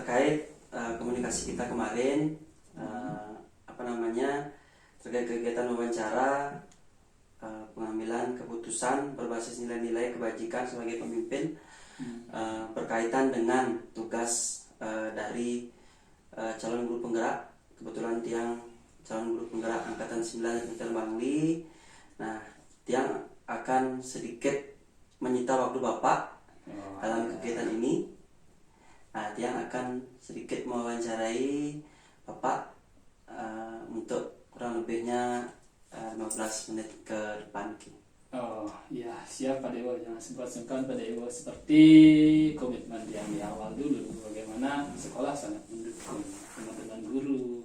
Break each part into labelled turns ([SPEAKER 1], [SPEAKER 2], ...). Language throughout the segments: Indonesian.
[SPEAKER 1] terkait komunikasi kita kemarin, terkait kegiatan wawancara pengambilan keputusan berbasis nilai-nilai kebajikan sebagai pemimpin, berkaitan dengan tugas dari calon guru penggerak. Kebetulan Tiang calon guru penggerak angkatan 9 Intel Bangli. Nah, Tiang akan sedikit menyita waktu Bapak dalam kegiatan ini. Nah, Tiang akan sedikit mewawancarai Bapak untuk kurang lebihnya 15 menit ke depan.
[SPEAKER 2] Oh ya, siap Pak Dewo, jangan sempat-sempat Pak Dewo. Seperti komitmen yang di awal dulu, bagaimana sekolah sangat mendukung teman-teman guru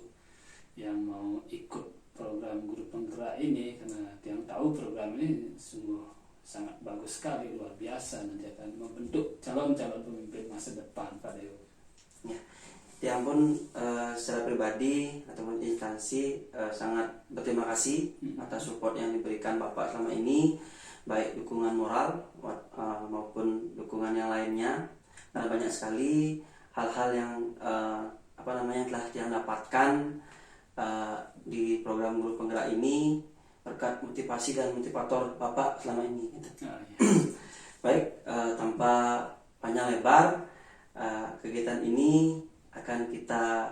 [SPEAKER 2] yang mau ikut program guru penggerak ini, karena yang tahu program ini sungguh sangat bagus sekali, luar biasa, nanti akan membentuk calon-calon pemimpin masa depan Pak Dewo.
[SPEAKER 1] Ya. Tiang pun secara pribadi ataupun instansi sangat berterima kasih atas support yang diberikan Bapak selama ini, baik dukungan moral maupun dukungan yang lainnya. Nah, banyak sekali hal-hal yang telah Tiang dapatkan di program guru penggerak ini berkat motivasi dan motivator Bapak selama ini. Baik, tanpa panjang lebar, kegiatan ini akan kita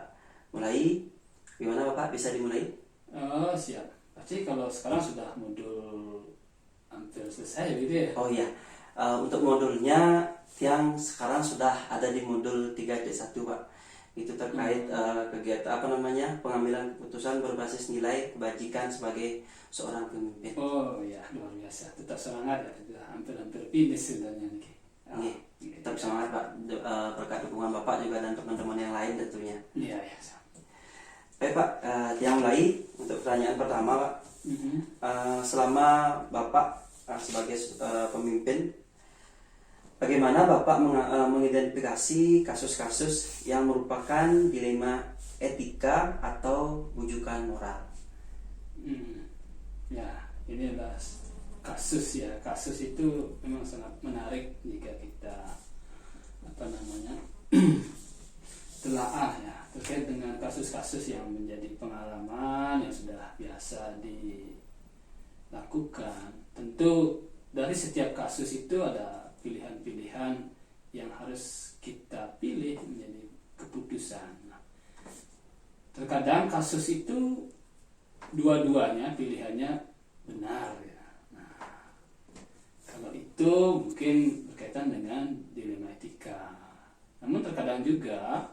[SPEAKER 1] mulai. Gimana Bapak, bisa dimulai?
[SPEAKER 2] Oh siap. Pasti kalau sekarang sudah modul hampir selesai gitu ya?
[SPEAKER 1] Oh iya, untuk modulnya yang sekarang sudah ada di modul 3D1 Pak. Itu terkait kegiatan pengambilan keputusan berbasis nilai kebajikan sebagai seorang pemimpin.
[SPEAKER 2] Oh iya, luar biasa. Tetap semangat ya, sudah hampir finish sebenarnya nih.
[SPEAKER 1] Tetap semangat Pak, berkat dukungan Bapak juga dan teman-teman yang lain tentunya.
[SPEAKER 2] Iya.
[SPEAKER 1] Baik Pak, yang mulai untuk pertanyaan pertama Pak. Selama Bapak sebagai pemimpin, bagaimana Bapak mengidentifikasi kasus-kasus yang merupakan dilema etika atau bujukan moral?
[SPEAKER 2] Ya, ini adalah kasus ya. Kasus itu memang sangat menarik jika kita telaah ya, terkait dengan kasus-kasus yang menjadi pengalaman yang sudah biasa dilakukan. Tentu dari setiap kasus itu ada pilihan-pilihan yang harus kita pilih menjadi keputusan. Terkadang kasus itu dua-duanya pilihannya benar ya. Kalau itu mungkin berkaitan dengan dilema etika. Namun terkadang juga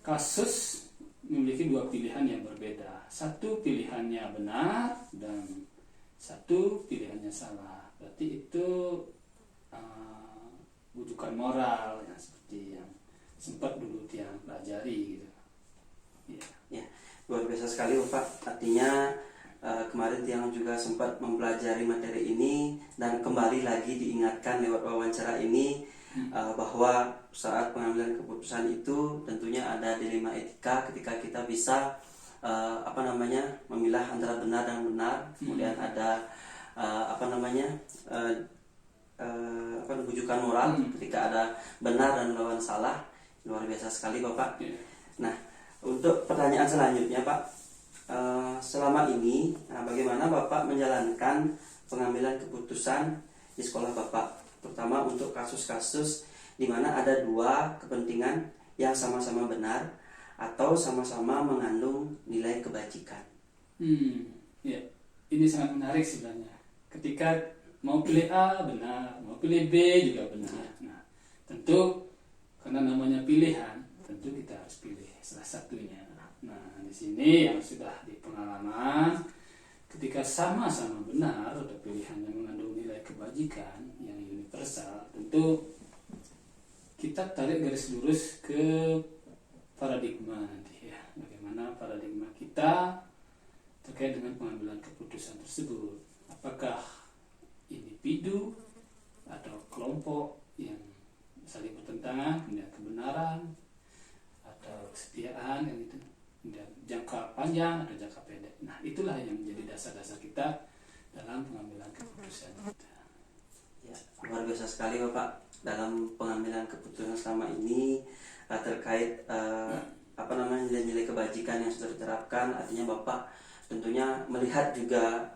[SPEAKER 2] kasus memiliki dua pilihan yang berbeda. Satu pilihannya benar dan satu pilihannya salah. Berarti itu bujukan moral yang seperti yang sempat dulu Tiang pelajari gitu.
[SPEAKER 1] Ya, luar biasa sekali Bapak. Artinya kemarin Tiang juga sempat mempelajari materi ini dan kembali lagi diingatkan lewat wawancara ini bahwa saat pengambilan keputusan itu tentunya ada dilema etika ketika kita bisa memilah antara benar dan benar. Kemudian ada bujukan moral ketika ada benar dan melawan salah. Luar biasa sekali Bapak. Nah, untuk pertanyaan selanjutnya Pak, selama ini bagaimana Bapak menjalankan pengambilan keputusan di sekolah Bapak, terutama untuk kasus-kasus di mana ada dua kepentingan yang sama-sama benar atau sama-sama mengandung nilai kebajikan?
[SPEAKER 2] Ya, ini sangat menarik sebenarnya. Ketika mau pilih A benar, mau pilih B juga benar. Nah, tentu karena namanya pilihan, tentu kita harus pilih salah satunya. Nah, di sini yang sudah di pengalaman, ketika sama-sama benar atau pilihan yang mengandung nilai kebajikan yang universal, tentu kita tarik garis lurus ke paradigma nanti ya. Bagaimana paradigma kita terkait dengan pengambilan keputusan tersebut. Apakah individu atau kelompok yang saling bertentangan, kemudian kebenaran atau kesetiaan yang itu, dan jangka panjang atau jangka pendek. Nah, itulah yang menjadi dasar-dasar kita dalam pengambilan keputusan kita.
[SPEAKER 1] Ya, luar biasa sekali Bapak dalam pengambilan keputusan selama ini. terkait apa namanya nilai-nilai kebajikan yang sudah diterapkan. Artinya Bapak tentunya melihat juga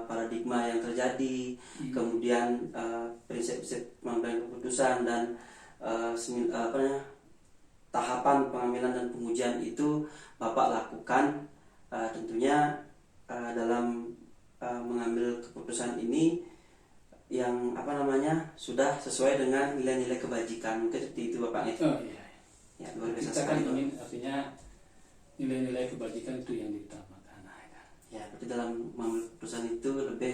[SPEAKER 1] paradigma yang terjadi, kemudian prinsip-prinsip pengambilan keputusan dan apa namanya, tahapan pengambilan dan pengujian itu Bapak lakukan tentunya dalam mengambil keputusan ini yang apa namanya sudah sesuai dengan nilai-nilai kebajikan. Mungkin seperti itu Bapak ya.
[SPEAKER 2] Oh iya.
[SPEAKER 1] Ya, luar biasa
[SPEAKER 2] Kita kan
[SPEAKER 1] sekali, Pak.
[SPEAKER 2] ingin artinya nilai-nilai kebajikan itu yang diutamakan.
[SPEAKER 1] Ya, berarti dalam mengambil keputusan itu lebih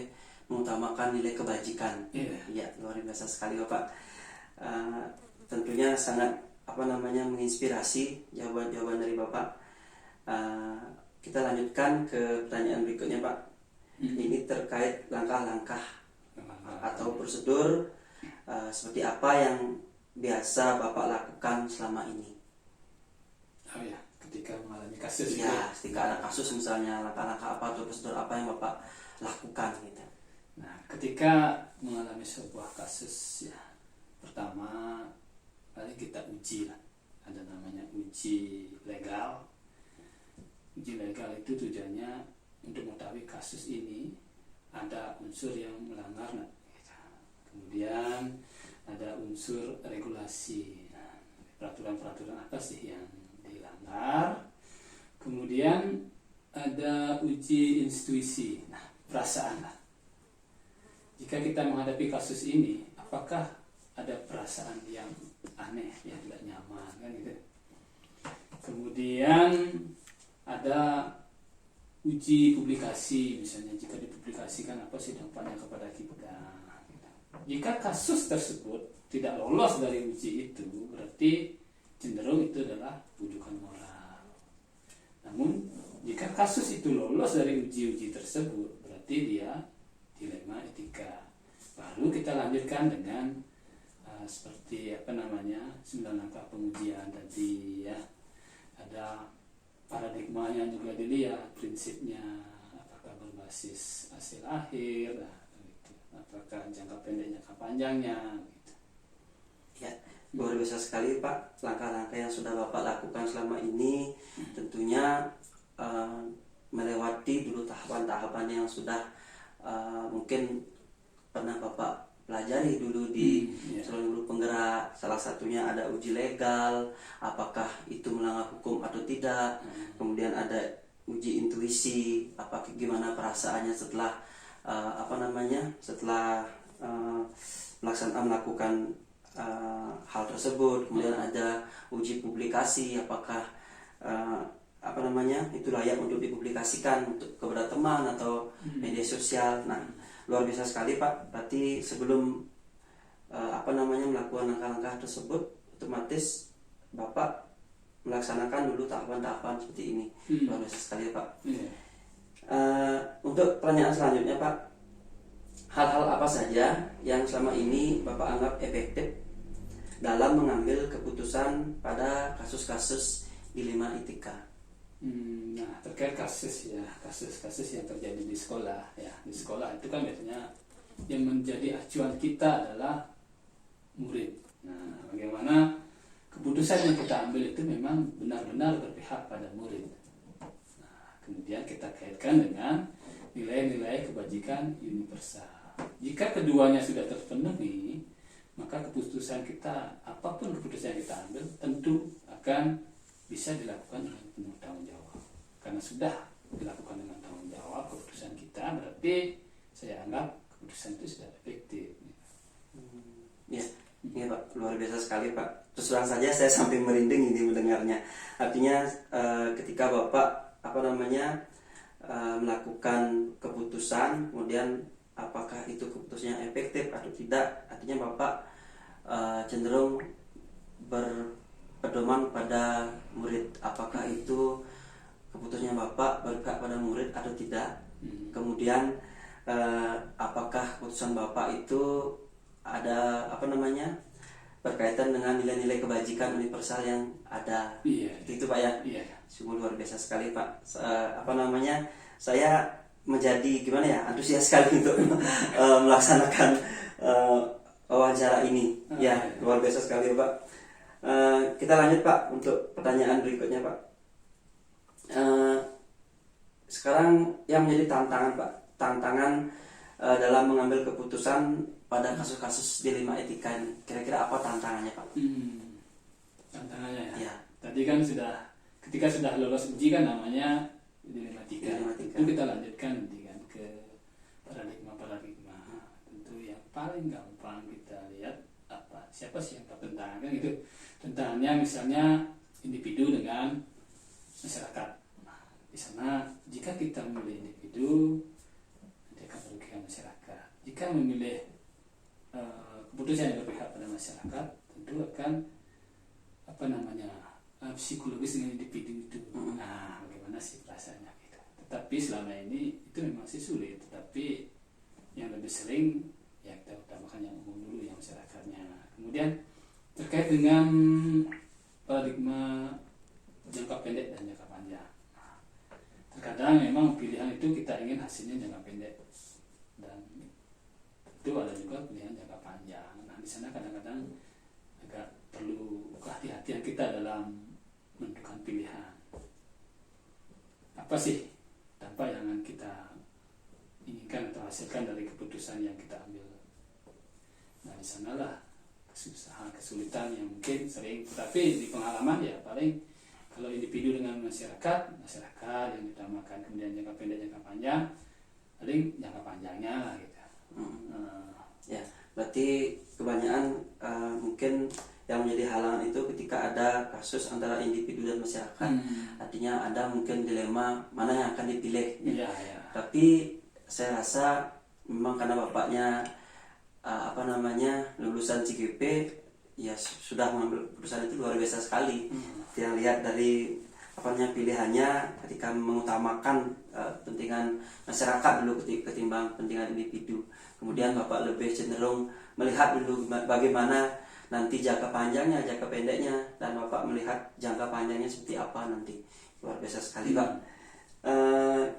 [SPEAKER 1] mengutamakan nilai kebajikan.
[SPEAKER 2] Iya.
[SPEAKER 1] Ya, luar biasa sekali Bapak. Tentunya sangat apa namanya menginspirasi jawaban-jawaban dari Bapak. Kita lanjutkan ke pertanyaan berikutnya Pak. Ini terkait langkah-langkah atau prosedur seperti apa yang biasa Bapak lakukan selama ini.
[SPEAKER 2] Oh ya, ketika mengalami kasus itu.
[SPEAKER 1] Ya, ketika ada kasus misalnya, langkah-langkah apa atau prosedur apa yang Bapak lakukan gitu.
[SPEAKER 2] Nah, ketika mengalami sebuah kasus ya, pertama paling kita uji lah. Ada namanya uji legal. Uji legal itu tujuannya untuk mengetahui kasus ini ada unsur yang melanggar nggak. Kemudian ada unsur regulasi. Nah, peraturan-peraturan apa sih yang dilanggar? Kemudian ada uji intuisi. Nah, perasaan lah. Jika kita menghadapi kasus ini, apakah ada perasaan yang aneh, yang tidak nyaman, kan gitu. Kemudian ada uji publikasi, misalnya jika dipublikasikan apa sih dampaknya kepada kita. Jika kasus tersebut tidak lolos dari uji itu, berarti cenderung itu adalah rujukan moral. Namun jika kasus itu lolos dari uji-uji tersebut, berarti dia dilema etika. Baru kita lanjutkan dengan seperti apa namanya 9 langkah pengujian tadi ya. Ada paradigmanya juga dilihat, prinsipnya apakah berbasis hasil akhir, gitu. Apakah jangka pendek jangka panjangnya gitu.
[SPEAKER 1] Ya, luar biasa sekali Pak langkah-langkah yang sudah Bapak lakukan selama ini. Tentunya melewati dulu tahapan-tahapan yang sudah mungkin pernah Bapak pelajari dulu di Salon Guru Penggerak. Salah satunya ada uji legal, apakah itu melanggar hukum atau tidak. Kemudian ada uji intuisi, apakah gimana perasaannya setelah setelah melakukan hal tersebut. Kemudian ada uji publikasi, apakah itu layak untuk dipublikasikan untuk kepada teman atau media sosial. Nah, luar biasa sekali Pak. Berarti sebelum melakukan langkah-langkah tersebut, otomatis Bapak melaksanakan dulu tahapan-tahapan seperti ini. Luar biasa sekali Pak. Untuk pertanyaan selanjutnya Pak, hal-hal apa saja yang selama ini Bapak anggap efektif dalam mengambil keputusan pada kasus-kasus dilema etika?
[SPEAKER 2] Nah, terkait kasus yang terjadi di sekolah ya. Di sekolah itu kan biasanya yang menjadi acuan kita adalah murid. Nah, bagaimana keputusan yang kita ambil itu memang benar-benar berpihak pada murid. Nah, kemudian kita kaitkan dengan nilai-nilai kebajikan universal. Jika keduanya sudah terpenuhi, maka keputusan kita, apapun keputusan yang kita ambil, tentu akan bisa dilakukan dengan penuh tanggung jawab. Karena sudah dilakukan dengan tanggung jawab keputusan kita, berarti saya anggap keputusan itu sudah efektif.
[SPEAKER 1] Ya, ini Pak, luar biasa sekali Pak. Terus terang saja saya sampai merinding ini mendengarnya. Artinya ketika Bapak melakukan keputusan, kemudian apakah itu keputusannya efektif atau tidak, artinya Bapak cenderung berpedoman pada murid. Apakah itu keputusannya Bapak berpihak pada murid atau tidak? Kemudian apakah keputusan Bapak itu ada berkaitan dengan nilai-nilai kebajikan universal yang ada?
[SPEAKER 2] Iya.
[SPEAKER 1] Itu Pak ya.
[SPEAKER 2] Iya.
[SPEAKER 1] Sungguh luar biasa sekali Pak. Saya menjadi antusias sekali untuk melaksanakan wawancara ini. Ya, luar biasa sekali Pak. Kita lanjut Pak untuk pertanyaan berikutnya Pak. Sekarang yang menjadi tantangan Pak, tantangan dalam mengambil keputusan pada kasus-kasus dilema etika ini, kira-kira apa tantangannya Pak?
[SPEAKER 2] Tantangannya ya.
[SPEAKER 1] Ya.
[SPEAKER 2] Tadi kan ketika sudah lolos uji kan namanya dilematika.
[SPEAKER 1] Dilematika.
[SPEAKER 2] Itu kita lanjutkan nanti kan ke paradigma. Tentu yang paling gampang kita lihat siapa sih yang bertentangan kan gitu. Tentangannya misalnya individu dengan masyarakat. Nah, di sana jika kita memilih individu, nanti akan merugikan masyarakat. Jika memilih keputusan yang berpihak pada masyarakat, tentu akan psikologis dengan individu itu. Nah, bagaimana sih perasaannya gitu. Tetapi selama ini itu memang sih sulit. Tetapi yang lebih sering ya kita utamakan yang umum dulu, yang masyarakatnya. Kemudian terkait dengan paradigma jangka pendek dan jangka panjang. Nah, terkadang memang pilihan itu kita ingin hasilnya jangka pendek dan itu ada juga pilihan jangka panjang. Nah, di sana kadang-kadang agak perlu kehati-hatian kita dalam menentukan pilihan. Apa sih dampak yang akan kita inginkan atau hasilkan dari keputusan yang kita ambil? Nah, di sanalah kesulitan yang mungkin sering, tapi di pengalaman ya paling kalau individu dengan masyarakat yang diutamakan, kemudian jangka pendek jangka panjang, paling jangka panjangnya lah gitu.
[SPEAKER 1] Ya, berarti kebanyakan mungkin yang menjadi halangan itu ketika ada kasus antara individu dan masyarakat. Artinya ada mungkin dilema mana yang akan dipilih.
[SPEAKER 2] Ya.
[SPEAKER 1] Tapi saya rasa memang karena bapaknya lulusan CGP, ya sudah mengambil keputusan itu luar biasa sekali. Yang lihat dari pilihannya ketika mengutamakan kepentingan masyarakat dulu ketimbang kepentingan individu. Kemudian bapak lebih cenderung melihat dulu bagaimana nanti jangka panjangnya, jangka pendeknya, dan bapak melihat jangka panjangnya seperti apa nanti. Luar biasa sekali Pak.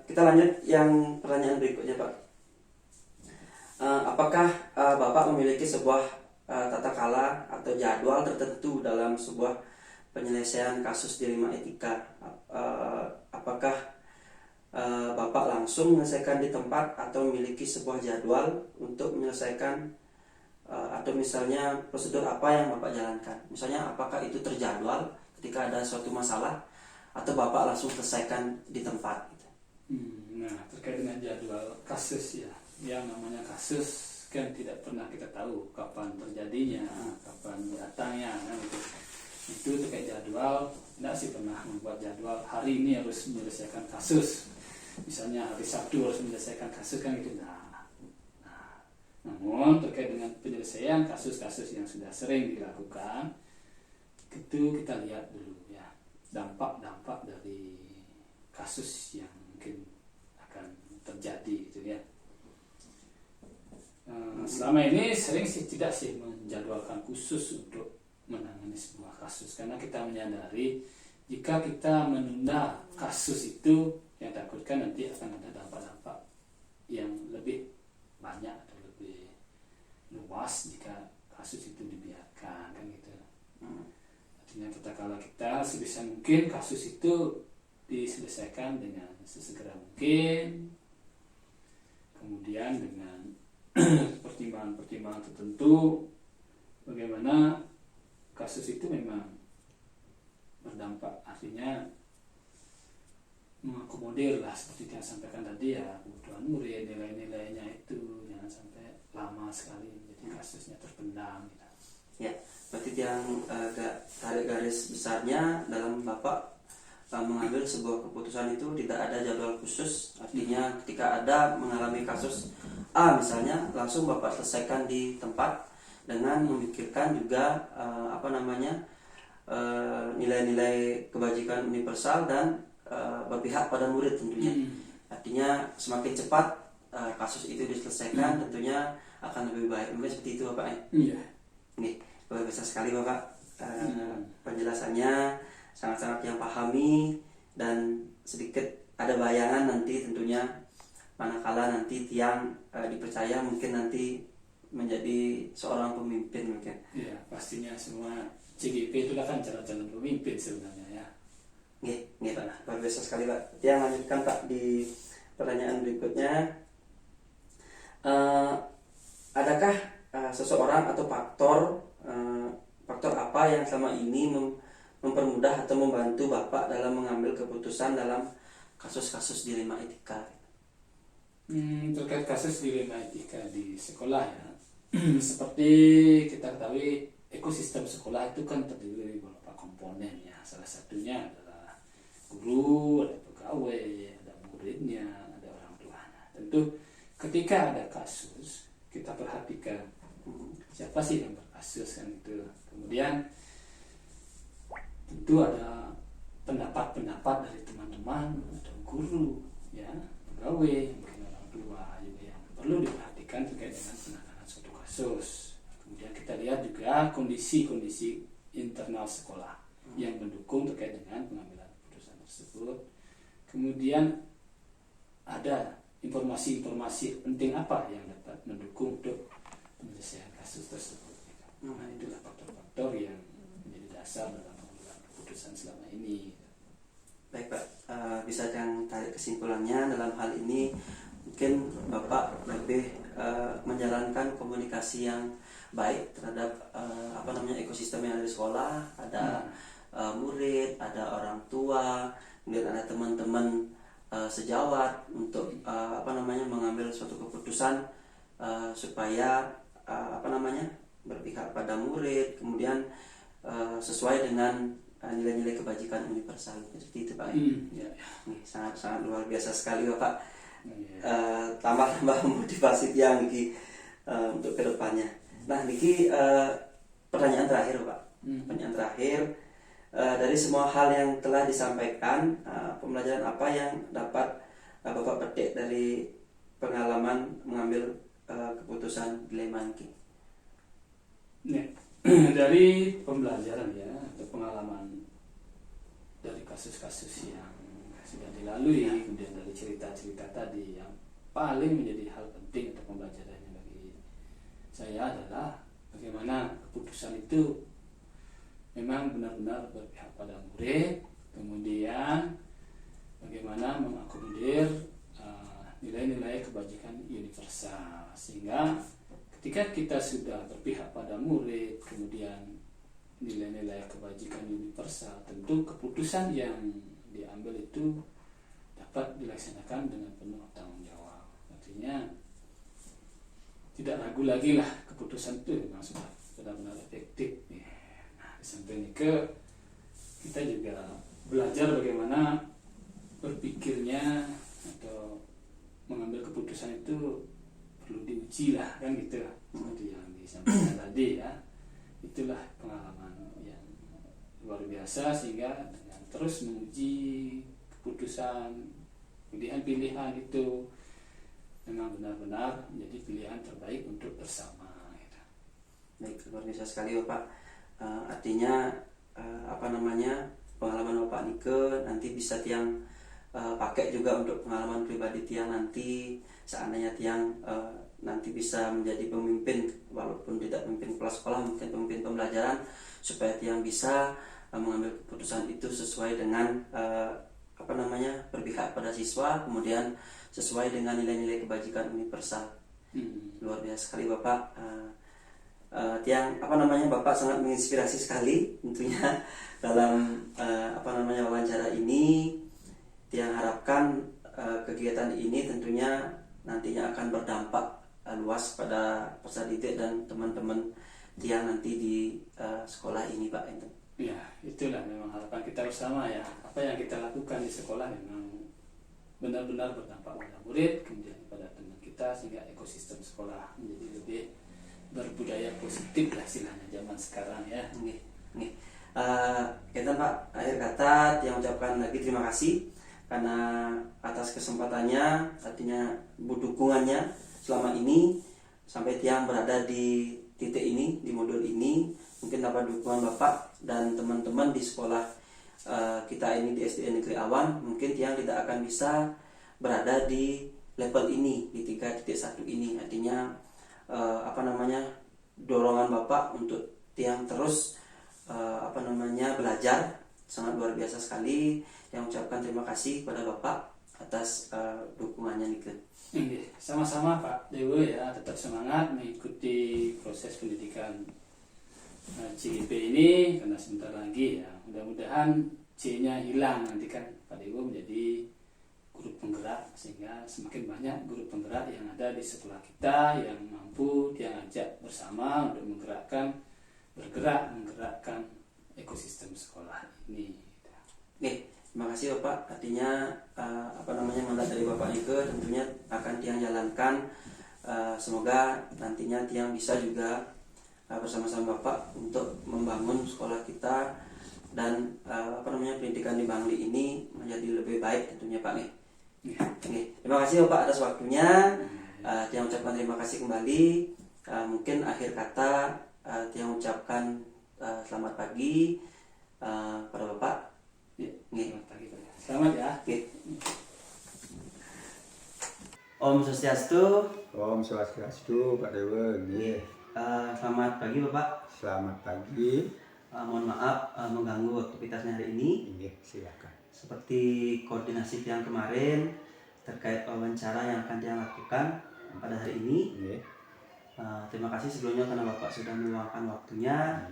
[SPEAKER 1] Kita lanjut yang pertanyaan berikutnya Pak. Apakah bapak memiliki sebuah tata kala atau jadwal tertentu dalam sebuah penyelesaian kasus dilema etika? Apakah bapak langsung menyelesaikan di tempat atau memiliki sebuah jadwal untuk menyelesaikan, atau misalnya prosedur apa yang bapak jalankan? Misalnya apakah itu terjadwal ketika ada suatu masalah atau bapak langsung selesaikan di tempat gitu?
[SPEAKER 2] Nah, terkait dengan jadwal kasus ya, yang namanya kasus kan tidak pernah kita tahu kapan terjadinya, kapan datangnya kan gitu. Itu terkait jadwal, tidak sih pernah membuat jadwal hari ini harus menyelesaikan kasus, misalnya hari Sabtu harus menyelesaikan kasus kan gitu. Namun terkait dengan penyelesaian kasus-kasus yang sudah sering dilakukan, itu kita lihat dulu ya dampak-dampak dari kasus yang mungkin akan terjadi gitu ya. Selama ini sering sih tidak sih menjadwalkan khusus untuk menangani sebuah kasus, karena kita menyadari jika kita menunda kasus itu yang takutkan nanti akan ada dampak-dampak yang lebih banyak atau lebih luas jika kasus itu dibiarkan kan gitu. Artinya kalau kita sebisa mungkin kasus itu diselesaikan dengan sesegera mungkin, kemudian dengan pertimbangan-pertimbangan tertentu bagaimana kasus itu memang berdampak, artinya mengakomodir lah seperti yang sampaikan tadi ya, kebutuhan murid, nilai-nilainya itu jangan sampai lama sekali jadi kasusnya terpendam gitu.
[SPEAKER 1] Ya, berarti yang tarik garis besarnya dalam bapak mengambil sebuah keputusan itu tidak ada jadwal khusus. Artinya ketika ada mengalami kasus A misalnya, langsung bapak selesaikan di tempat dengan memikirkan juga nilai-nilai kebajikan universal dan berpihak pada murid tentunya. Artinya semakin cepat kasus itu diselesaikan tentunya akan lebih baik. Mungkin seperti itu bapak ya.
[SPEAKER 2] Iya.
[SPEAKER 1] Nih, luar biasa sekali bapak, penjelasannya sangat-sangat yang pahami, dan sedikit ada bayangan nanti tentunya manakala nanti Tiang dipercaya mungkin nanti menjadi seorang pemimpin mungkin.
[SPEAKER 2] Iya, pastinya semua CGP itulah kan calon pemimpin sebenarnya ya.
[SPEAKER 1] Nggih, luar biasa sekali Pak. Yang lanjutkan Pak di pertanyaan berikutnya. Adakah seseorang atau faktor apa yang selama ini mempermudah atau membantu Bapak dalam mengambil keputusan dalam kasus-kasus dilema etika?
[SPEAKER 2] Terkait kasus dilema etika di sekolah ya, seperti kita ketahui ekosistem sekolah itu kan terdiri dari beberapa komponen ya. Salah satunya adalah guru, ada pegawai, ada muridnya, ada orang tuanya. Tentu ketika ada kasus kita perhatikan siapa sih yang berkasus kan itu. Kemudian tentu ada pendapat-pendapat dari teman-teman atau guru ya, pegawai, mungkin orang tua juga yang perlu diperhatikan terkait dengan penanganan suatu kasus. Kemudian kita lihat juga kondisi-kondisi internal sekolah yang mendukung terkait dengan pengambilan keputusan tersebut. Kemudian ada informasi-informasi penting apa yang dapat mendukung untuk penyelesaian kasus tersebut. Nah, itulah faktor-faktor yang menjadi dasar dalam pengambilan keputusan selama ini.
[SPEAKER 1] Baik Pak, bisa yang tarik kesimpulannya dalam hal ini mungkin Bapak lebih menjalankan komunikasi yang baik terhadap ekosistem yang ada di sekolah, ada murid, ada orang tua, kemudian ada teman-teman sejawat untuk mengambil suatu keputusan supaya berpihak pada murid, kemudian sesuai dengan nilai-nilai kebajikan universal seperti itu Pak. Sangat luar biasa sekali Bapak. Tambah motivasi yang untuk kedepannya. Nah niki pertanyaan terakhir Pak. Pertanyaan terakhir, dari semua hal yang telah disampaikan, pembelajaran apa yang dapat Bapak petik dari pengalaman mengambil keputusan dilema ini?
[SPEAKER 2] Ya, dari pembelajaran ya atau pengalaman dari kasus-kasus yang sudah dilalui, kemudian dari cerita-cerita tadi, yang paling menjadi hal penting untuk pembelajarannya bagi saya adalah bagaimana keputusan itu memang benar-benar berpihak pada murid, kemudian bagaimana mengakomodir nilai-nilai kebajikan universal, sehingga ketika kita sudah berpihak pada murid, kemudian nilai-nilai kebajikan universal, tentu keputusan yang diambil itu dapat dilaksanakan dengan penuh tanggung jawab. Artinya tidak ragu lagi lah, keputusan itu memang sudah benar-benar efektif. Nah, di samping itu kita juga belajar bagaimana berpikirnya atau mengambil keputusan itu perlu diuji lah kan gitu, seperti yang disampaikan tadi ya. Itulah pengalaman yang luar biasa, sehingga dengan terus menguji keputusan, pilihan-pilihan itu memang benar-benar menjadi pilihan terbaik untuk bersama gitu.
[SPEAKER 1] Baik, luar biasa sekali Bapak. Artinya pengalaman Bapak Nike nanti bisa tiang pakai juga untuk pengalaman pribadi tiang nanti, seandainya tiang nanti bisa menjadi pemimpin, walaupun tidak pemimpin kepala sekolah, mungkin pemimpin pembelajaran, supaya tiang bisa mengambil keputusan itu sesuai dengan berpihak pada siswa, kemudian sesuai dengan nilai-nilai kebajikan universal. Luar biasa sekali Bapak. Tiang Bapak sangat menginspirasi sekali tentunya dalam wawancara ini. Tiang harapkan kegiatan ini tentunya nantinya akan berdampak luas pada peserta didik dan teman-teman tiang nanti di sekolah ini Pak.
[SPEAKER 2] Ya, itulah memang harapan kita bersama ya. Apa yang kita lakukan di sekolah memang benar-benar berdampak pada murid, kemudian pada teman kita, sehingga ekosistem sekolah menjadi lebih berbudaya positif lah istilahnya zaman sekarang ya.
[SPEAKER 1] Kita Pak, akhir kata tiang ucapkan lagi terima kasih karena atas kesempatannya, artinya dukungannya selama ini sampai tiang berada di titik ini, di modul ini. Mungkin dapat dukungan Bapak dan teman-teman di sekolah kita ini di SDN Negeri Awan, mungkin tiang tidak akan bisa berada di level ini, di 3.1 ini. Artinya dorongan Bapak untuk tiang terus belajar sangat luar biasa sekali. Yang ucapkan terima kasih kepada Bapak atas dukungannya nih.
[SPEAKER 2] Iya, sama-sama Pak Dewo ya, tetap semangat mengikuti proses pendidikan CGP ini karena sebentar lagi ya, mudah-mudahan C-nya hilang nanti kan Pak Dewo menjadi guru penggerak, sehingga semakin banyak guru penggerak yang ada di sekolah kita yang mampu dia ajak bersama untuk menggerakkan ekosistem sekolah ini.
[SPEAKER 1] Nih, terima kasih Bapak. Artinya mandat dari Bapak Nike tentunya akan Tiang jalankan. Semoga nantinya Tiang bisa juga bersama-sama Bapak untuk membangun sekolah kita dan pendidikan di Bangli ini menjadi lebih baik tentunya Pak nih. Nih, terima kasih Bapak atas waktunya. Tiang ucapkan terima kasih kembali. Mungkin akhir kata Tiang ucapkan selamat pagi pada Bapak.
[SPEAKER 2] Selamat pagi Pak. Selamat ya.
[SPEAKER 1] Om Swastiastu.
[SPEAKER 3] Om Swastiastu, Pak Dewa.
[SPEAKER 1] Selamat pagi Bapak.
[SPEAKER 3] Selamat pagi.
[SPEAKER 1] Mohon maaf mengganggu aktivitasnya hari ini.
[SPEAKER 3] Silakan.
[SPEAKER 1] Seperti koordinasi yang kemarin terkait wawancara yang akan Tiang lakukan pada hari ini. Terima kasih sebelumnya karena Bapak sudah meluangkan waktunya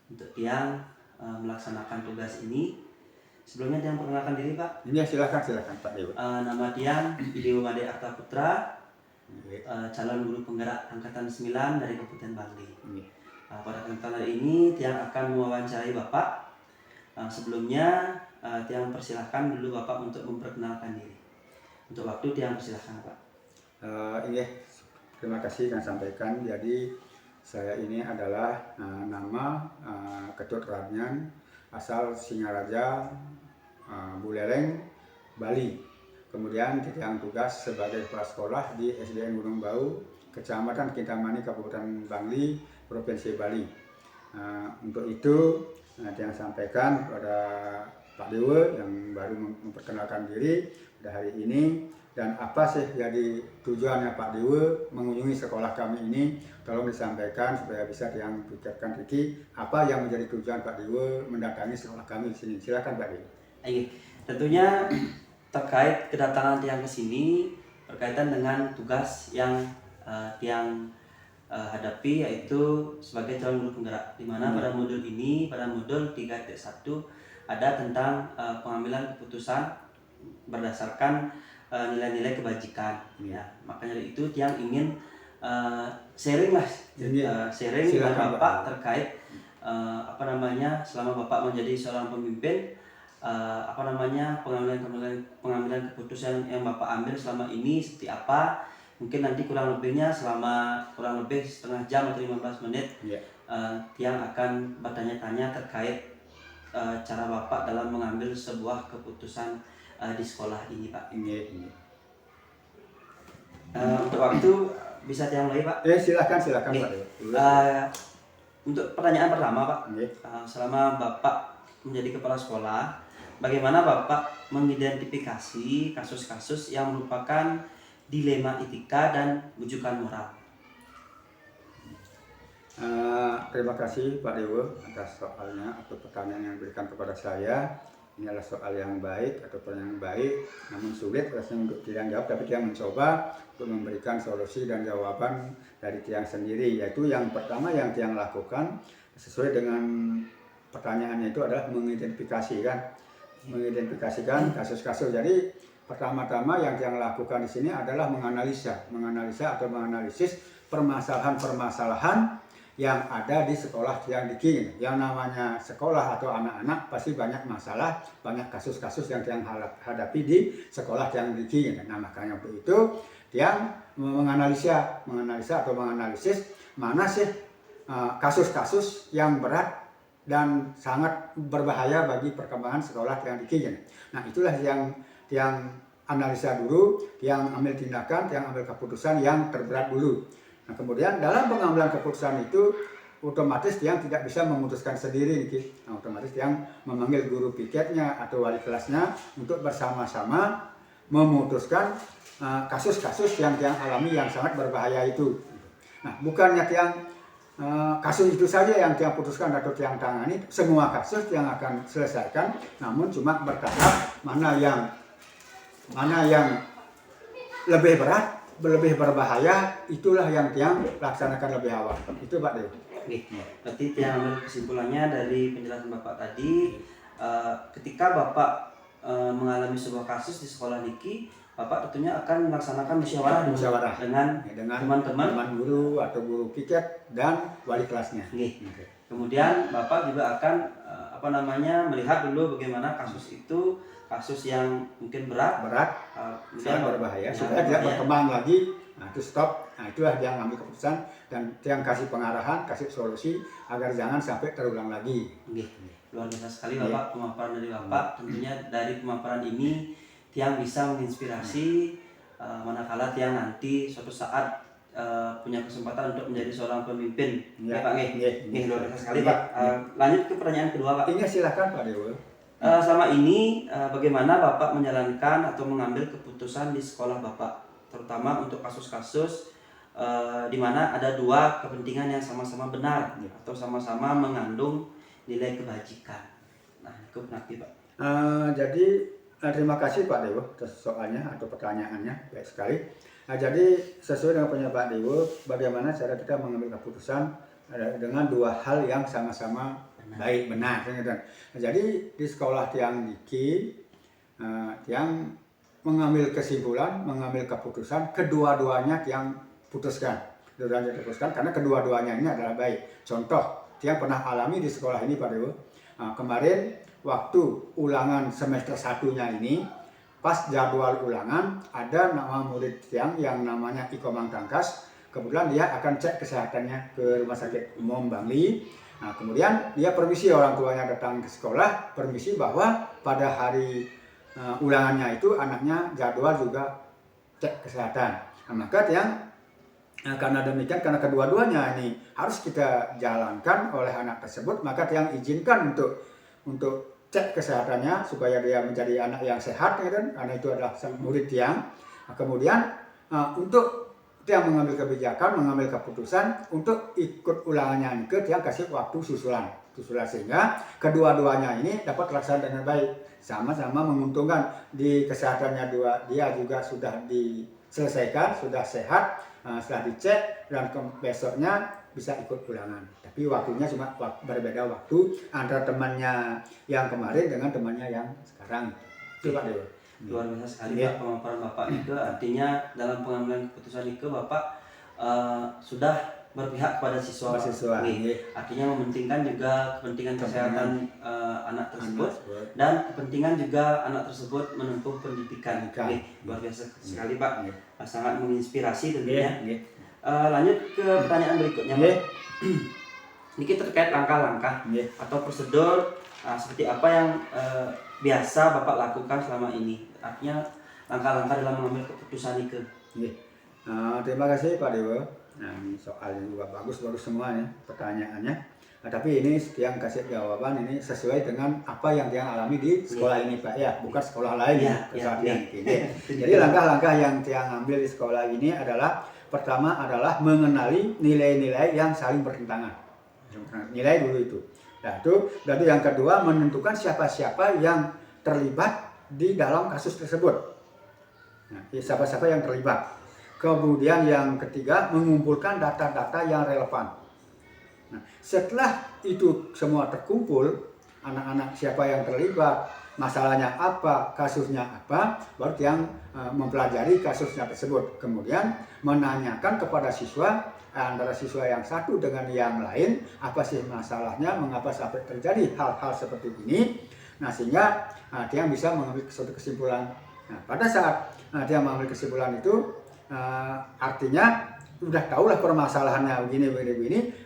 [SPEAKER 1] untuk Tiang melaksanakan tugas ini. Sebelumnya Tiang perkenalkan diri Pak.
[SPEAKER 3] Silakan Pak Dewa.
[SPEAKER 1] Nama Tiang Ideo Made Arta Putra, calon guru penggerak angkatan 9 dari Kabupaten Bangli. Pada kesempatan hari ini Tiang akan mewawancarai Bapak. Sebelumnya Tiang persilahkan dulu Bapak untuk memperkenalkan diri. Untuk waktu Tiang persilahkan Pak.
[SPEAKER 3] Terima kasih yang sampaikan. Jadi saya ini adalah nama Ketut Ramyan, asal Singaraja, Buleleng, Bali. Kemudian Tiang tugas sebagai kepala sekolah di SDN Gunung Bau, Kecamatan Kintamani, Kabupaten Bangli, Provinsi Bali. Untuk itu Tiang sampaikan kepada Pak Dewa yang baru memperkenalkan diri pada hari ini, dan apa sih jadi tujuannya Pak Dewa mengunjungi sekolah kami ini. Tolong disampaikan supaya bisa Tiang pikirkan Riki apa yang menjadi tujuan Pak Dewa mendatangi sekolah kami di sini. Silakan Pak Dewa.
[SPEAKER 1] Tentunya terkait kedatangan Tiang ke sini berkaitan dengan tugas yang Tiang hadapi, yaitu sebagai calon guru penggerak, di mana pada modul ini, pada modul 3.1 ada tentang pengambilan keputusan berdasarkan nilai-nilai kebajikan. Ya, makanya itu Tiang ingin sharing dengan Bapak terkait selama Bapak menjadi seorang pemimpin, pengambilan keputusan yang Bapak ambil selama ini seperti apa. Mungkin nanti kurang lebih setengah jam atau 15 menit Tiang akan bertanya-tanya terkait cara Bapak dalam mengambil sebuah keputusan di sekolah ini Pak. Untuk waktu bisa Tiang mulai Pak?
[SPEAKER 3] Silakan Pak Dewa.
[SPEAKER 1] Untuk pertanyaan pertama Pak, selama Bapak menjadi kepala sekolah, bagaimana Bapak mengidentifikasi kasus-kasus yang merupakan dilema etika dan rujukan moral?
[SPEAKER 3] Terima kasih Pak Dewa atas soalnya atau pertanyaan yang diberikan kepada saya. Ini adalah soal yang baik atau pertanyaan yang baik, namun sulit rasanya untuk Tiang jawab, tapi Tiang mencoba untuk memberikan solusi dan jawaban dari Tiang sendiri. Yaitu yang pertama yang Tiang lakukan sesuai dengan pertanyaannya itu adalah mengidentifikasikan kasus-kasus. Jadi pertama-tama yang Tiang lakukan di sini adalah menganalisis permasalahan-permasalahan yang ada di sekolah Tiang Diki. Yang namanya sekolah atau anak-anak pasti banyak masalah, banyak kasus-kasus yang Tiang hadapi di sekolah Tiang Diki. Nah, makanya untuk itu Tiang menganalisis mana sih kasus-kasus yang berat dan sangat berbahaya bagi perkembangan sekolah Tiang Diki. Nah, itulah yang Tiang analisa dulu, Tiang ambil tindakan, Tiang ambil keputusan yang terberat dulu. Nah, kemudian dalam pengambilan keputusan itu otomatis Tiang tidak bisa memutuskan sendiri. Nah, otomatis Tiang memanggil guru piketnya atau wali kelasnya untuk bersama-sama memutuskan kasus-kasus yang Tiang alami yang sangat berbahaya itu. Nah, bukannya Tiang kasus itu saja yang tiang putuskan atau tiang tangani, semua kasus yang akan selesaikan, namun cuma bertahap mana yang lebih berat, lebih berbahaya, itulah yang tiang laksanakan lebih awal. Itu Pak Dew.
[SPEAKER 1] Oke, berarti yang ambil kesimpulannya dari penjelasan Bapak tadi, ketika Bapak mengalami sebuah kasus di sekolah Niki, Bapak tentunya akan melaksanakan musyawarah dengan teman-teman
[SPEAKER 3] guru atau guru piket dan wali kelasnya.
[SPEAKER 1] Oke. Kemudian Bapak juga akan melihat dulu bagaimana kasus itu, kasus yang mungkin berat,
[SPEAKER 3] sangat berbahaya, supaya tidak berkembang lagi. Nah, itu stop. Nah, itulah yang ambil keputusan dan yang kasih pengarahan, kasih solusi agar jangan sampai terulang lagi.
[SPEAKER 1] Luar biasa sekali Bapak, pemaparan dari Bapak. Tentunya dari pemaparan ini Tiang bisa menginspirasi manakala Tiang nanti suatu saat punya kesempatan untuk menjadi seorang pemimpin. Ya Pak, luar biasa sekali Pak. Lanjut ke pertanyaan kedua Pak.
[SPEAKER 3] Ini silakan Pak Dewa.
[SPEAKER 1] Selama ini bagaimana Bapak menjalankan atau mengambil keputusan di sekolah Bapak, terutama untuk kasus-kasus di mana ada dua kepentingan yang sama-sama benar atau sama-sama mengandung nilai kebajikan. Nah, itu nanti Pak.
[SPEAKER 3] Jadi terima kasih Pak Dewo atas soalnya atau pertanyaannya, baik sekali. Nah, jadi sesuai dengan pertanyaan Pak Dewo, bagaimana cara kita mengambil keputusan dengan dua hal yang sama-sama baik, benar. Nah, jadi di sekolah Tiang Niki, Tiang mengambil kesimpulan, mengambil keputusan, kedua-duanya Tiang putuskan. Karena kedua-duanya ini adalah baik. Contoh, Tiang pernah alami di sekolah ini Pak Dewo. Kemarin waktu ulangan semester 1-nya ini, pas jadwal ulangan, ada nama murid Tiang yang namanya Iko Mangtangkas. Kebetulan dia akan cek kesehatannya ke Rumah Sakit Umum Bangli. Nah, kemudian dia permisi, orang tuanya datang ke sekolah, permisi bahwa pada hari ulangannya itu anaknya jadwal juga cek kesehatan. Nah, maka Tiang karena demikian, karena kedua-duanya ini harus kita jalankan oleh anak tersebut, maka Tiang izinkan untuk cek kesehatannya supaya dia menjadi anak yang sehat, ya kan? Karena itu adalah murid Tiang. Nah, kemudian untuk Tiang mengambil kebijakan, mengambil keputusan untuk ikut ulangannya ke Tiang kasih waktu susulan sehingga kedua-duanya ini dapat terlaksana dengan baik, sama-sama menguntungkan. Di kesehatannya dia juga sudah diselesaikan, sudah sehat, setelah dicek, dan besoknya bisa ikut ulangan. Tapi waktunya cuma berbeda waktu antara temannya yang kemarin dengan temannya yang sekarang. Itu Pak Dewa.
[SPEAKER 1] Luar biasa sekali Pak pemaparan Bapak itu. Artinya dalam pengambilan keputusan itu Bapak sudah berpihak kepada siswa. Artinya mementingkan juga kepentingan kesehatan anak tersebut dan kepentingan juga anak tersebut menempuh pendidikan. Luar biasa sekali Pak. Sangat menginspirasi tentunya. Lanjut ke pertanyaan berikutnya Pak. Ini terkait langkah-langkah atau prosedur seperti apa yang biasa Bapak lakukan selama ini. Artinya langkah-langkah dalam mengambil keputusan itu.
[SPEAKER 3] Terima kasih Pak Dewa. Nah, ini soalnya juga bagus semua ya pertanyaannya. Nah, tapi ini Tiang kasih jawaban ini sesuai dengan apa yang Tiang alami di sekolah ini Pak ya, bukan sekolah lain Jadi langkah-langkah yang Tiang ambil di sekolah ini adalah, pertama adalah mengenali nilai-nilai yang saling bertentangan. Nilai dulu itu. Nah, itu yang kedua menentukan siapa-siapa yang terlibat di dalam kasus tersebut. Nah, siapa-siapa yang terlibat. Kemudian yang ketiga mengumpulkan data-data yang relevan. Nah, setelah itu semua terkumpul, anak-anak siapa yang terlibat, masalahnya apa, kasusnya apa, baru yang mempelajari kasusnya tersebut. Kemudian menanyakan kepada siswa, antara siswa yang satu dengan yang lain, apa sih masalahnya, mengapa sampai terjadi hal-hal seperti ini. Nah, sehingga dia bisa mengambil suatu kesimpulan. Nah, pada saat dia mengambil kesimpulan itu, artinya sudah tahulah permasalahannya begini,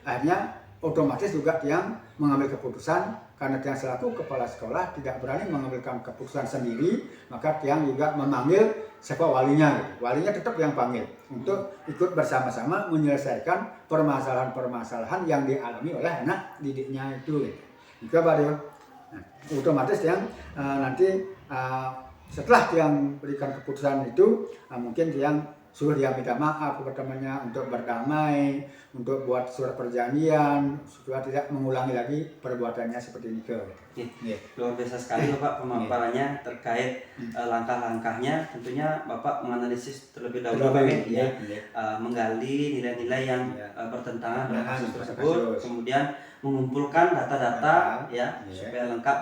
[SPEAKER 3] akhirnya otomatis juga yang mengambil keputusan, karena yang selaku kepala sekolah tidak berani mengambilkan keputusan sendiri, maka yang juga memanggil siapa walinya. Walinya tetap yang panggil untuk ikut bersama-sama menyelesaikan permasalahan-permasalahan yang dialami oleh anak didiknya itu. Jika Pak, otomatis yang nanti setelah yang berikan keputusan itu, mungkin yang suruh dia minta maaf kepada temannya untuk berdamai, untuk buat surat perjanjian supaya tidak mengulangi lagi perbuatannya seperti ini.
[SPEAKER 1] Iya. Luar biasa sekali Bapak pemaparannya terkait langkah-langkahnya. Tentunya Bapak menganalisis terlebih dahulu Pak, menggali nilai-nilai yang bertentangan dengan kasus tersebut, kemudian mengumpulkan data-data ya supaya lengkap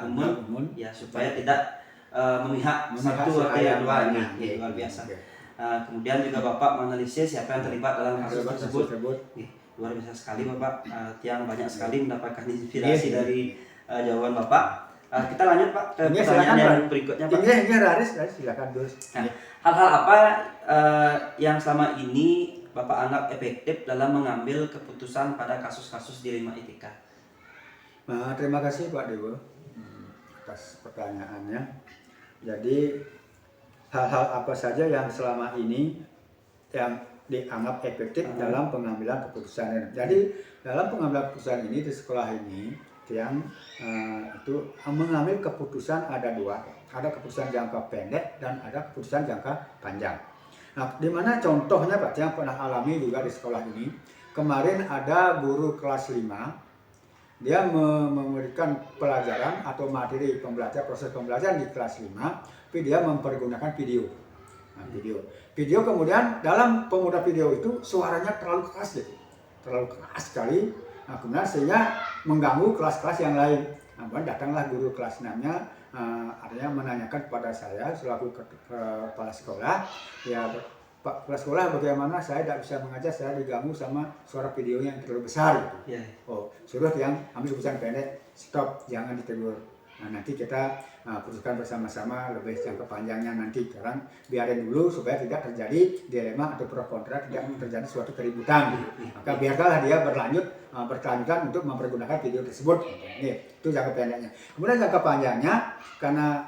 [SPEAKER 1] ya supaya tidak memihak satu atau yang dua ini. Luar biasa. Kemudian juga Bapak menganalisis siapa yang terlibat dalam kasus tersebut. Luar biasa sekali Bapak, yang banyak sekali mendapatkan inspirasi dari jawaban Bapak. Kita lanjut Pak ke pertanyaan yang berikutnya Pak.
[SPEAKER 3] Ini Raris, silakan terus.
[SPEAKER 1] Hal-hal apa yang selama ini Bapak anggap efektif dalam mengambil keputusan pada kasus-kasus dilema etika?
[SPEAKER 3] Terima kasih Pak Dewo atas pertanyaannya. Jadi hal-hal apa saja yang selama ini yang dianggap efektif dalam pengambilan keputusan. Jadi dalam pengambilan keputusan ini di sekolah ini yang itu mengambil keputusan ada dua, ada keputusan jangka pendek dan ada keputusan jangka panjang. Nah, di mana contohnya Pak yang pernah alami juga di sekolah ini, kemarin ada guru kelas 5, dia memberikan pelajaran atau materi proses pembelajaran di kelas 5, tapi dia mempergunakan video. Video kemudian dalam penggunaan video itu suaranya terlalu keras sekali. Nah, kemudian sehingga mengganggu kelas-kelas yang lain. Nah, datanglah guru kelas 6-nya, artinya menanyakan kepada saya selaku kepala sekolah, ya Pak kepala sekolah bagaimana saya tidak bisa mengajar, saya diganggu sama suara videonya yang terlalu besar. Suruh yang ambil keputusan pendek, stop, jangan ditegur. Nah, nanti kita putuskan bersama-sama lebih jangka panjangnya nanti. Sekarang biarin dulu supaya tidak terjadi dilema atau pro kontra, tidak terjadi suatu keributan. Maka biarkanlah dia berkelanjutan untuk mempergunakan video tersebut. Itu jangka pendeknya. Kemudian jangka panjangnya, karena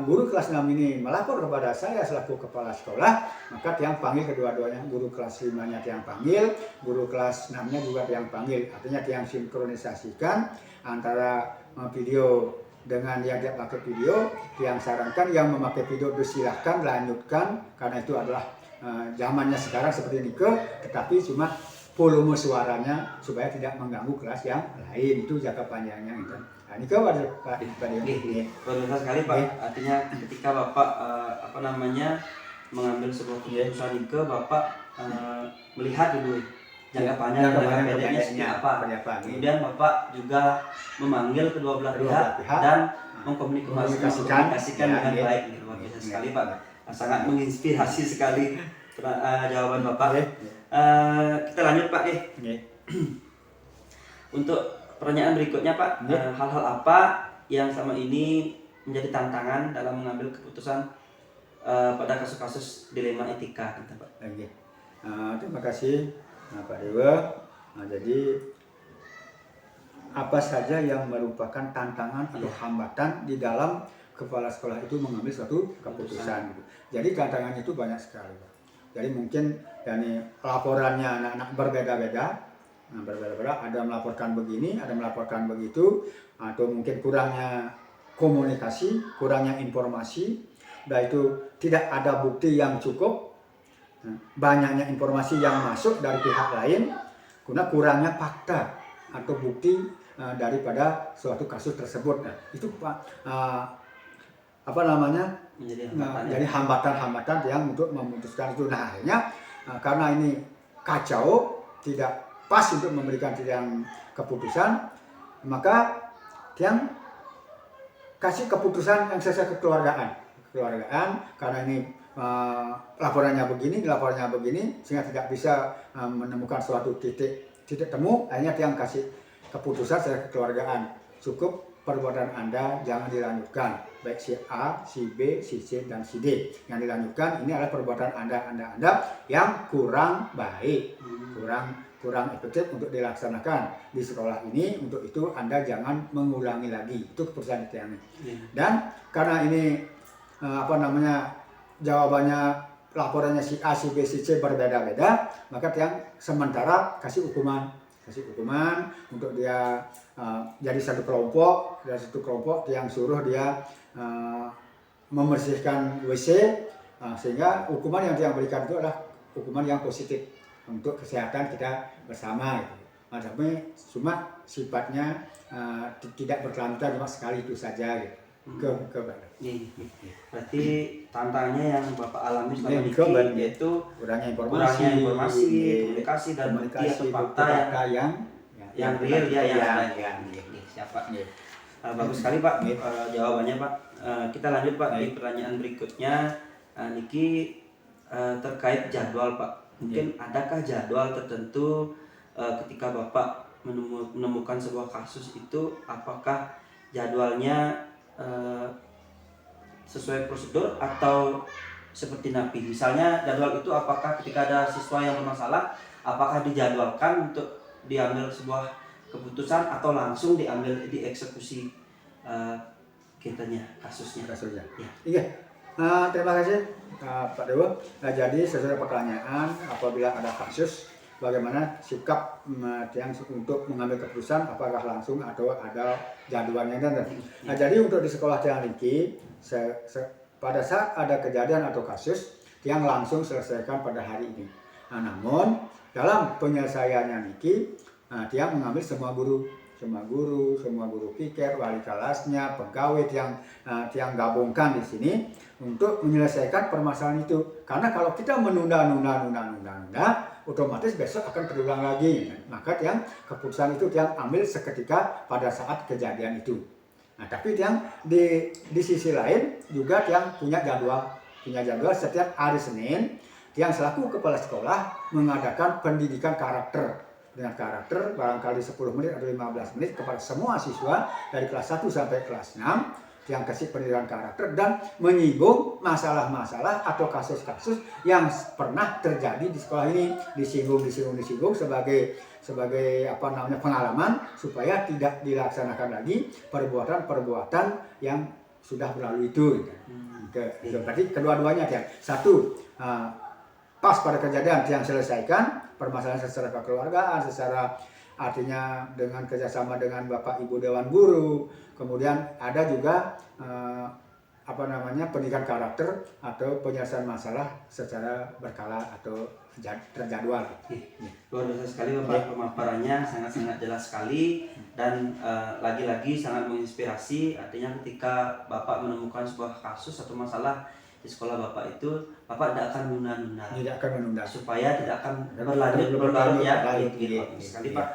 [SPEAKER 3] guru kelas 6 ini melapor kepada saya selaku kepala sekolah, maka tiang panggil kedua-duanya, guru kelas 5-nya tiang panggil, guru kelas 6-nya juga tiang panggil. Artinya tiang sinkronisasikan antara video dengan yang tidak pakai video, yang sarankan yang memakai video silahkan lanjutkan karena itu adalah zamannya sekarang seperti ini tetapi cuma volume suaranya supaya tidak mengganggu kelas yang lain. Itu jangka panjangnya itu. Nah, ini Pak
[SPEAKER 1] Luar sekali Pak. Artinya ketika Bapak mengambil sebuah keputusan Bapak melihat dulu jangka panjang dan jangka pendeknya seperti apa. Kemudian Bapak juga memanggil kedua belah pihak dan mengkomunikasikan dengan baik. Luar biasa sekali Pak. Sangat menginspirasi sekali jawaban Bapak. Kita lanjut Pak. Untuk pertanyaan berikutnya Pak, hal-hal apa yang selama ini menjadi tantangan dalam mengambil keputusan pada kasus-kasus dilema etika gitu Pak?
[SPEAKER 3] Terima kasih Pak Dewa. Jadi apa saja yang merupakan tantangan atau hambatan di dalam kepala sekolah itu mengambil suatu keputusan. Jadi tantangannya itu banyak sekali Pak. Jadi mungkin laporannya anak-anak berbeda-beda, ada melaporkan begini, ada melaporkan begitu, atau mungkin kurangnya komunikasi, kurangnya informasi, dan itu tidak ada bukti yang cukup, banyaknya informasi yang masuk dari pihak lain, karena kurangnya fakta atau bukti daripada suatu kasus tersebut. Nah, itu Pak jadi hambatan-hambatan yang untuk memutuskan itu. Nah, akhirnya karena ini kacau, tidak pas untuk memberikan yang keputusan, maka yang kasih keputusan yang sesuai kekeluargaan karena ini laporannya begini sehingga tidak bisa menemukan suatu titik temu, akhirnya yang kasih keputusan secara kekeluargaan, cukup perbuatan Anda jangan dilanjutkan, baik si A, si B, si C, dan si D. Yang dilanjutkan ini adalah perbuatan Anda yang kurang baik, kurang efektif untuk dilaksanakan di sekolah ini. Untuk itu Anda jangan mengulangi lagi. Itu keputusan itu yang ini. Dan karena ini jawabannya, laporannya si A, si B, si C berbeda-beda, maka yang sementara kasih hukuman untuk dia jadi satu kelompok yang suruh dia membersihkan WC, sehingga hukuman yang dia berikan itu adalah hukuman yang positif untuk kesehatan kita bersama gitu. Nah, tapi cuma sifatnya tidak berkelanjutan, cuma sekali itu saja gitu. Ke
[SPEAKER 1] Iya. Berarti tantangannya yang Bapak alami selama
[SPEAKER 3] Iya,
[SPEAKER 1] ini
[SPEAKER 3] ke Bali.
[SPEAKER 1] yaitu
[SPEAKER 3] kurangnya
[SPEAKER 1] kurangnya informasi,
[SPEAKER 3] iya,
[SPEAKER 1] komunikasi dan bukti
[SPEAKER 3] komunikasi
[SPEAKER 1] atau fakta
[SPEAKER 3] fakta yang
[SPEAKER 1] real ya yang ada.
[SPEAKER 3] ya.
[SPEAKER 1] Siapa?
[SPEAKER 3] Iya.
[SPEAKER 1] Bagus sekali Pak
[SPEAKER 3] Iya.
[SPEAKER 1] jawabannya Pak. Kita lanjut Pak di
[SPEAKER 3] Iya.
[SPEAKER 1] pertanyaan berikutnya. Niki terkait jadwal Pak. Mungkin adakah jadwal tertentu ketika Bapak menemukan sebuah kasus itu, apakah jadwalnya sesuai prosedur atau seperti napi? Misalnya jadwal itu apakah ketika ada siswa yang bermasalah, apakah dijadwalkan untuk diambil sebuah keputusan atau langsung diambil dieksekusi kitanya kasusnya? Ya.
[SPEAKER 3] Iya. Terima kasih Pak Dewo. Nah, jadi sesuai pertanyaan, apabila ada kasus, bagaimana sikap yang untuk mengambil keputusan, apakah langsung atau ada jadwalnya dan. Nah, jadi untuk di sekolah Tiang Niki, pada saat ada kejadian atau kasus yang langsung selesaikan pada hari ini. Nah, namun dalam penyelesaiannya Niki, Tiang mengambil semua guru, piket, wali kelasnya, pegawai yang gabungkan di sini untuk menyelesaikan permasalahan itu. Karena kalau kita menunda, otomatis besok akan terulang lagi. Maka keputusan itu ambil seketika pada saat kejadian itu. Nah, tapi di sisi lain juga punya jadwal setiap hari Senin. Selaku kepala sekolah mengadakan pendidikan karakter. Dengan karakter barangkali 10 menit atau 15 menit kepada semua siswa dari kelas 1 sampai kelas 6 yang kasih pendidikan karakter dan menyinggung masalah-masalah atau kasus-kasus yang pernah terjadi di sekolah ini, disinggung sebagai pengalaman supaya tidak dilaksanakan lagi perbuatan yang sudah berlalu itu. Berarti kedua-duanya satu pas pada kejadian yang selesaikan permasalahan secara kekeluargaan, secara artinya dengan kerjasama dengan Bapak Ibu Dewan Guru. Kemudian ada juga pendidikan karakter atau penyelesaian masalah secara berkala atau terjadwal.
[SPEAKER 1] Luar biasa sekali Bapak, pemaparannya sangat-sangat jelas sekali dan lagi-lagi sangat menginspirasi. Artinya ketika Bapak menemukan sebuah kasus atau masalah di sekolah Bapak itu, Bapak tidak akan menunda. Supaya tidak akan berlarut ya. Sekali Pak,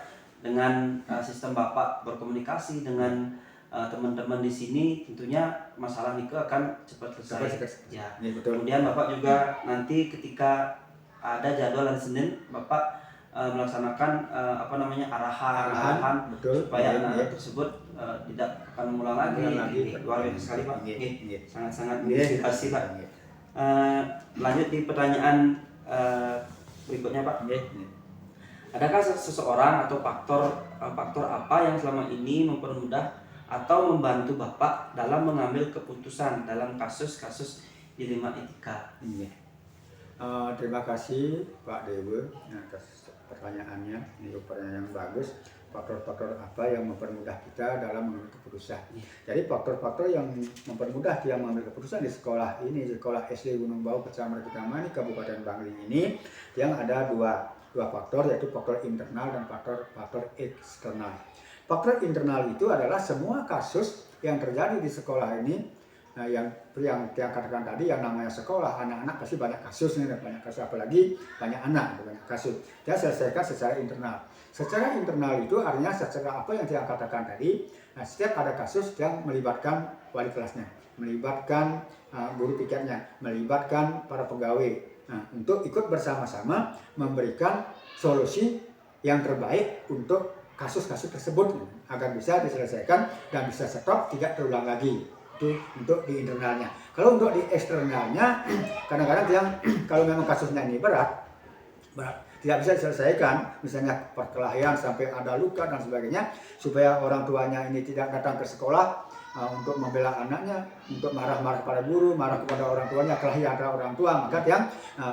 [SPEAKER 1] dengan sistem Bapak berkomunikasi dengan teman-teman di sini, tentunya masalah itu akan cepat selesai. Ya. Kemudian Bapak juga nanti ketika ada jadwal hari Senin, Bapak melaksanakan arahan supaya anak-anak tersebut tidak akan mengulang lagi. Luar biasa sekali Pak. Sangat-sangat menginspirasi Pak. Lanjut di pertanyaan berikutnya Pak. Adakah seseorang atau faktor apa yang selama ini mempermudah atau membantu Bapak dalam mengambil keputusan dalam kasus-kasus dilema etika?
[SPEAKER 3] Terima kasih Pak Dewo atas pertanyaannya. Ini pertanyaan yang bagus. Faktor-faktor apa yang mempermudah kita dalam mengambil keputusan? Jadi faktor-faktor yang mempermudah dia mengambil keputusan di sekolah ini, sekolah SD Gunung Bau, Kecamatan Kitamani, Kabupaten Bangli ini, yang ada dua faktor, yaitu faktor internal dan faktor eksternal. Faktor internal itu adalah semua kasus yang terjadi di sekolah ini. Nah, yang katakan tadi, yang namanya sekolah, anak-anak pasti banyak kasusnya, apalagi banyak anak, banyak kasus. Dia selesaikan secara internal. Secara internal itu artinya secara apa yang dia katakan tadi, setiap ada kasus yang melibatkan wali kelasnya, melibatkan guru piketnya, melibatkan para pegawai, untuk ikut bersama-sama memberikan solusi yang terbaik untuk kasus-kasus tersebut agar bisa diselesaikan dan bisa stop, tidak terulang lagi. Itu untuk di internalnya. Kalau untuk di eksternalnya, kadang-kadang kalau memang kasusnya ini berat, tidak bisa diselesaikan, misalnya perkelahian sampai ada luka dan sebagainya, supaya orang tuanya ini tidak datang ke sekolah untuk membela anaknya, untuk marah-marah pada guru, marah kepada orang tuanya, kelahi antara orang tua, maka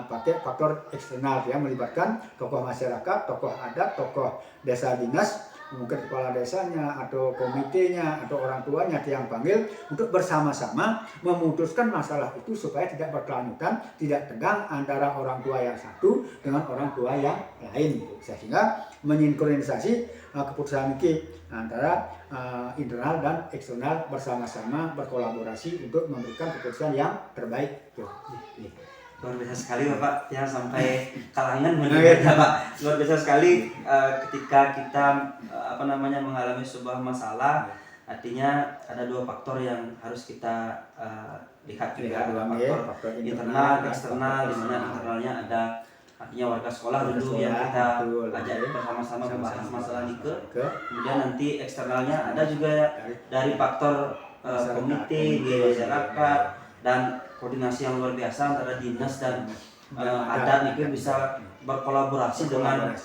[SPEAKER 3] pakai faktor eksternal, yang melibatkan tokoh masyarakat, tokoh adat, tokoh desa dinas mungkin kepala desanya atau komitenya atau orang tuanya yang panggil untuk bersama-sama memutuskan masalah itu supaya tidak berkelanjutan, tidak tegang antara orang tua yang satu dengan orang tua yang lain gitu. Sehingga mensinkronisasi keputusan ini antara internal dan eksternal bersama-sama berkolaborasi untuk memberikan keputusan yang terbaik gitu.
[SPEAKER 1] Luar biasa sekali Bapak, ya sampai kalangan mendengarnya Pak. Luar biasa sekali ketika kita mengalami sebuah masalah, artinya ada dua faktor yang harus kita lihat juga, ada faktor internal, eksternal, di mana internalnya ada artinya warga sekolah dulu yang kita ajak bersama-sama membahas masalah nike. Kemudian nanti eksternalnya ada juga dari faktor komite di masyarakat dan koordinasi yang luar biasa antara dinas dan adat itu bisa berkolaborasi dengan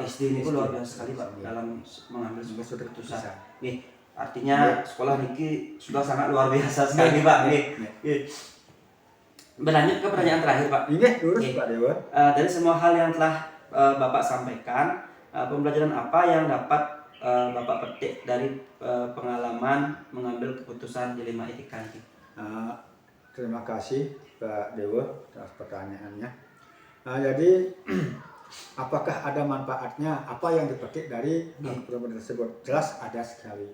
[SPEAKER 1] SD ini luar biasa sekali Pak dalam mengambil sebuah keputusan. Nih, artinya sekolah niki sudah sangat luar biasa sekali Pak. Nih. Berlanjut ke pertanyaan terakhir Pak.
[SPEAKER 3] Pak Dewa.
[SPEAKER 1] Dari semua hal yang telah Bapak sampaikan, pembelajaran apa yang dapat Bapak petik dari pengalaman mengambil keputusan dilema etika ini?
[SPEAKER 3] Terima kasih Pak Dewa atas pertanyaannya. Jadi apakah ada manfaatnya? Apa yang dipetik dari keputusan tersebut? Jelas ada sekali.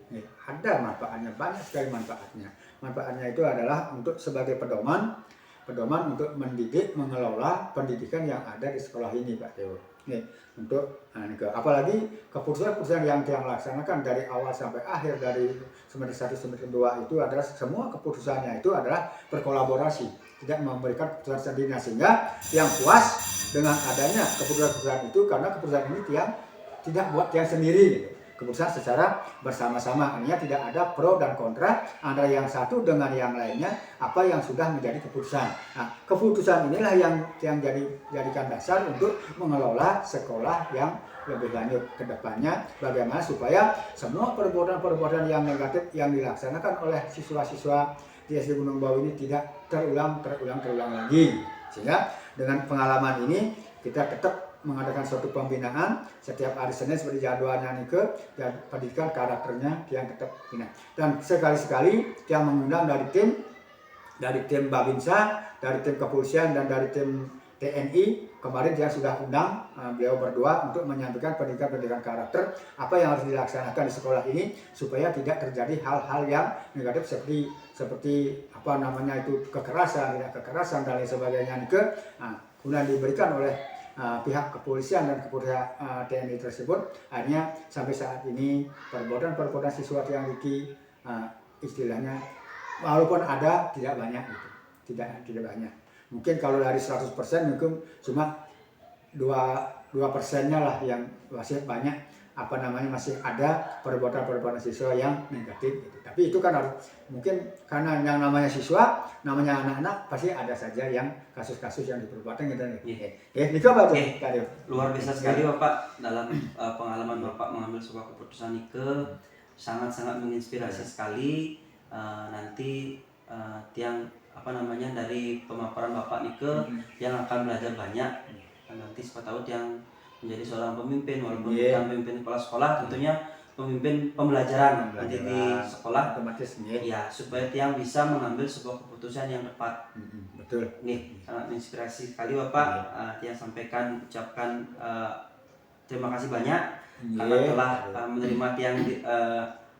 [SPEAKER 3] Ada manfaatnya, banyak sekali manfaatnya. Manfaatnya itu adalah untuk sebagai pedoman untuk mendidik, mengelola pendidikan yang ada di sekolah ini Pak Dewa. Apalagi keputusan yang laksanakan dari awal sampai akhir dari semester 1 semester 2 itu adalah semua keputusannya itu adalah berkolaborasi, tidak memberikan keputusan sendiri, sehingga yang puas dengan adanya keputusan itu karena keputusan ini tidak buat yang sendiri gitu. Keputusan secara bersama-sama, artinya tidak ada pro dan kontra antara yang satu dengan yang lainnya, apa yang sudah menjadi keputusan. Nah, keputusan inilah yang jadikan dasar untuk mengelola sekolah yang lebih lanjut ke depannya, bagaimana supaya semua perbuatan-perbuatan yang negatif yang dilaksanakan oleh siswa-siswa di SD Gunung Bawu ini tidak terulang lagi. Sehingga dengan pengalaman ini kita tetap mengadakan suatu pembinaan setiap hari Senin seperti jadwalnya nike, dan pendidikan karakternya yang tetap bina. Dan sekali-sekali yang mengundang dari tim Babinsa, dari tim kepolisian dan dari tim TNI. Kemarin dia sudah undang beliau berdua untuk menyampaikan pendidikan karakter apa yang harus dilaksanakan di sekolah ini supaya tidak terjadi hal-hal yang negatif seperti kekerasan dan lain sebagainya nike. Kemudian diberikan oleh pihak kepolisian dan kepolisian TNI tersebut. Akhirnya sampai saat ini perbuatan siswa yang istilahnya walaupun ada tidak banyak itu, tidak banyak. Mungkin kalau dari 100% mungkin cuma 2%-nya lah yang masih banyak masih ada perbuatan siswa yang negatif gitu. Tapi itu kan harus, mungkin karena yang namanya siswa, namanya anak-anak, pasti ada saja yang kasus-kasus yang diperbuatan gitu.
[SPEAKER 1] Luar biasa sekali Bapak dalam pengalaman Bapak mengambil sebuah keputusan nike, sangat-sangat menginspirasi sekali. Nanti dari pemaparan Bapak nike yang akan belajar banyak. Nanti siapa tahu yang menjadi seorang pemimpin, walaupun bukan pemimpin kepala sekolah, tentunya pemimpin pembelajaran nanti di sekolah otomatis ya, supaya tiang bisa mengambil sebuah keputusan yang tepat.
[SPEAKER 3] Betul.
[SPEAKER 1] Nih, sangat menginspirasi sekali Bapak. Tiang sampaikan, ucapkan terima kasih banyak karena telah menerima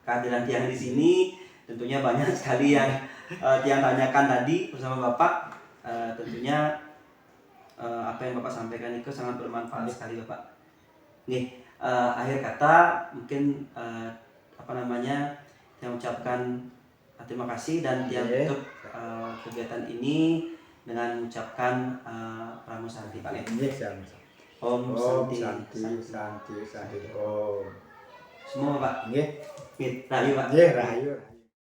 [SPEAKER 1] kehadiran tiang di sini. Tentunya banyak sekali yang tiang tanyakan tadi bersama Bapak. Tentunya apa yang Bapak sampaikan itu sangat bermanfaat sekali Bapak. Nih, akhir kata mungkin yang ucapkan terima kasih dan yang tutup kegiatan ini dengan mengucapkan pramusanti Pak. Om Santi Om. Semua Pak. Rahayu Pak.
[SPEAKER 3] Rahayu.